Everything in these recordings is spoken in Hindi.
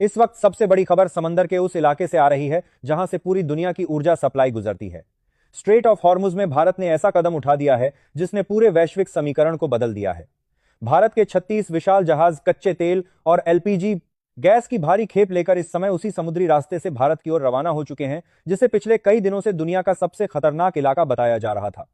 इस वक्त सबसे बड़ी खबर समंदर के उस इलाके से आ रही है जहां से पूरी दुनिया की ऊर्जा सप्लाई गुजरती है। स्ट्रेट ऑफ हॉर्मुज में भारत ने ऐसा कदम उठा दिया है जिसने पूरे वैश्विक समीकरण को बदल दिया है। भारत के 36 विशाल जहाज कच्चे तेल और एलपीजी गैस की भारी खेप लेकर इस समय उसी समुद्री रास्ते से भारत की ओर रवाना हो चुके हैं जिसे पिछले कई दिनों से दुनिया का सबसे खतरनाक इलाका बताया जा रहा था।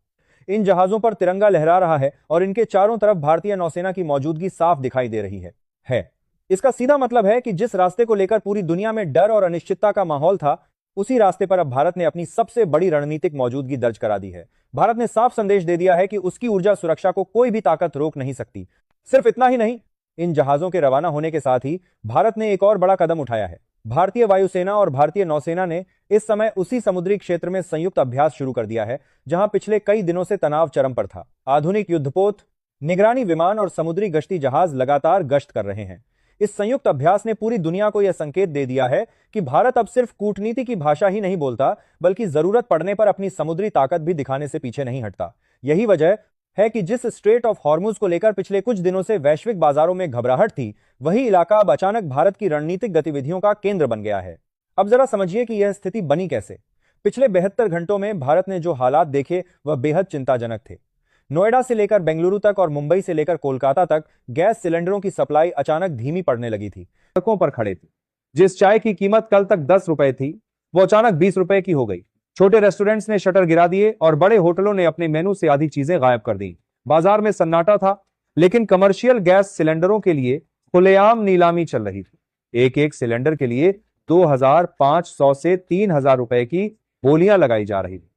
इन जहाजों पर तिरंगा लहरा रहा है और इनके चारों तरफ भारतीय नौसेना की मौजूदगी साफ दिखाई दे रही है। इसका सीधा मतलब है कि जिस रास्ते को लेकर पूरी दुनिया में डर और अनिश्चितता का माहौल था, उसी रास्ते पर अब भारत ने अपनी सबसे बड़ी रणनीतिक मौजूदगी दर्ज करा दी है। भारत ने साफ संदेश दे दिया है कि उसकी ऊर्जा सुरक्षा को कोई भी ताकत रोक नहीं सकती। सिर्फ इतना ही नहीं, इन जहाजों के रवाना होने के साथ ही भारत ने एक और बड़ा कदम उठाया है। भारतीय वायुसेना और भारतीय नौसेना ने इस समय उसी समुद्री क्षेत्र में संयुक्त अभ्यास शुरू कर दिया है जहां पिछले कई दिनों से तनाव चरम पर था। आधुनिक युद्धपोत, निगरानी विमान और समुद्री गश्ती जहाज लगातार गश्त कर रहे हैं। इस संयुक्त अभ्यास ने पूरी दुनिया को यह संकेत दे दिया है कि भारत अब सिर्फ कूटनीति की भाषा ही नहीं बोलता, बल्कि जरूरत पड़ने पर अपनी समुद्री ताकत भी दिखाने से पीछे नहीं हटता। यही वजह है कि जिस स्ट्रेट ऑफ हॉर्मुज को लेकर पिछले कुछ दिनों से वैश्विक बाजारों में घबराहट थी, वही इलाका अब अचानक भारत की रणनीतिक गतिविधियों का केंद्र बन गया है। अब जरा समझिए कि यह स्थिति बनी कैसे। पिछले 72 घंटों में भारत ने जो हालात देखे वह बेहद चिंताजनक थे। नोएडा से लेकर बेंगलुरु तक और मुंबई से लेकर कोलकाता तक गैस सिलेंडरों की सप्लाई अचानक धीमी पड़ने लगी थी। सड़कों पर खड़े थे। जिस चाय की कीमत कल तक 10 रुपए थी, वो अचानक 20 रुपए की हो गई। छोटे रेस्टोरेंट्स ने शटर गिरा दिए और बड़े होटलों ने अपने मेनू से आधी चीजें गायब कर दी। बाजार में सन्नाटा था, लेकिन कमर्शियल गैस सिलेंडरों के लिए खुलेआम नीलामी चल रही थी। एक एक सिलेंडर के लिए 2500 से 3000 रुपए की बोलियां लगाई जा रही थी।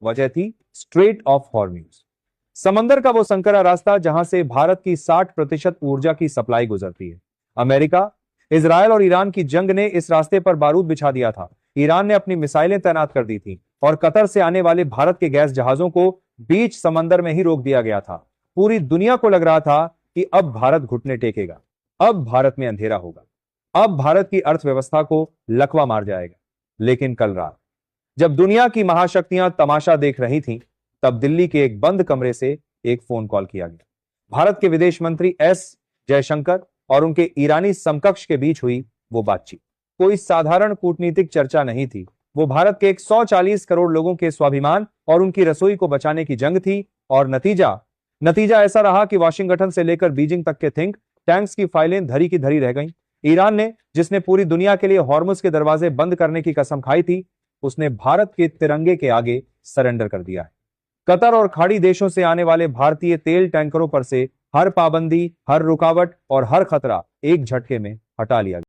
वजह थी स्ट्रेट ऑफ हॉर्मुज, समंदर का वो संकरा रास्ता जहां से भारत की 60% ऊर्जा की सप्लाई गुजरती है। अमेरिका, इजरायल और ईरान की जंग ने इस रास्ते पर बारूद बिछा दिया था। ईरान ने अपनी मिसाइलें तैनात कर दी थी और कतर से आने वाले भारत के गैस जहाजों को बीच समंदर में ही रोक दिया गया था। पूरी दुनिया को लग रहा था कि अब भारत घुटने टेकेगा, अब भारत में अंधेरा होगा, अब भारत की अर्थव्यवस्था को लकवा मार जाएगा। लेकिन कल रात जब दुनिया की महाशक्तियां तमाशा देख रही थीं, तब दिल्ली के एक बंद कमरे से एक फोन कॉल किया गया। भारत के विदेश मंत्री एस जयशंकर और उनके ईरानी समकक्ष के बीच हुई वो बातचीत कोई साधारण कूटनीतिक चर्चा नहीं थी। वो भारत के 140 करोड़ लोगों के स्वाभिमान और उनकी रसोई को बचाने की जंग थी। और नतीजा ऐसा रहा कि वाशिंगटन से लेकर बीजिंग तक के थिंक टैंक्स की फाइलें धरी की धरी रह गईं। ईरान ने, जिसने पूरी दुनिया के लिए हॉर्मुज के दरवाजे बंद करने की कसम खाई थी, उसने भारत के तिरंगे के आगे सरेंडर कर दिया है। कतर और खाड़ी देशों से आने वाले भारतीय तेल टैंकरों पर से हर पाबंदी, हर रुकावट और हर खतरा एक झटके में हटा लिया गया।